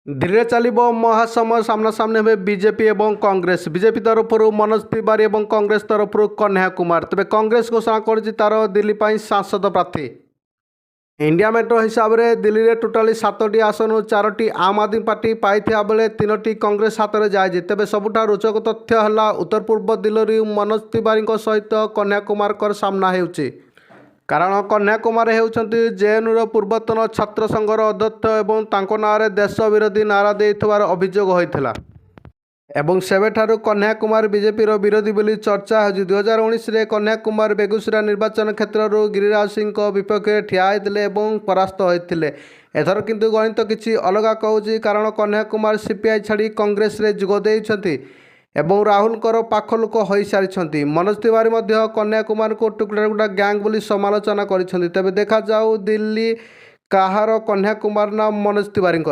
ଧୀରେ ଚାଲିବ ମହାସମର ସାମ୍ନାସାମ୍ନି ହେବେ ବିଜେପି ଏବଂ କଂଗ୍ରେସ। ବିଜେପି ତରଫରୁ ମନୋଜ ତିୱାରୀ ଏବଂ କଂଗ୍ରେସ ତରଫରୁ କହ୍ନୈୟା କୁମାର। ତେବେ କଂଗ୍ରେସ ଘୋଷଣା କରିଛି ତାର ଦିଲ୍ଲୀ ପାଇଁ ସାଂସଦ ପ୍ରାର୍ଥୀ। इंडिया मेट्रो हिसाब से दिल्ली में टोटाली 7टी आसन 4टी आम आदमी पार्टी पाई बेले 3टी कांग्रेस हाथ में जाए। तेज सबुठ रोचक तथ्य है उत्तर पूर्व दिल्ली मनोज तिवारी सहित कन्हैया कुमार सामना हो कारण कन्हैया कुमार होती जेएनयू पूर्वतन छात्र संघर अध्यक्ष एवं तांको नारे देश विरोधी नारा देइथिबार अभियोग होइथिला एवं सेबेठारु कन्हैया कुमार बीजेपी विरोधी बोली चर्चा हो। 2019 रे कन्हैया कुमार बेगूसराय निर्वाचन क्षेत्र गिरिराज सिंह विपक्ष में ठिया होते और परास्त होते। एथर किंतु गणित किसी अलग कहूँ कारण कन्हैया कुमार सीपीआई छाड़ी कांग्रेस रे जोगदेइछंती एवं राहुल पाख लोक हो सारी। मनोज तिवारी कन्हैया कुमार को टुकड़ा टुकड़ा गैंग बोली समालोचना करिसेंती। तेबे देखा जाऊ दिल्ली कहार कन्हैया कुमार ना मनोज तिवारी।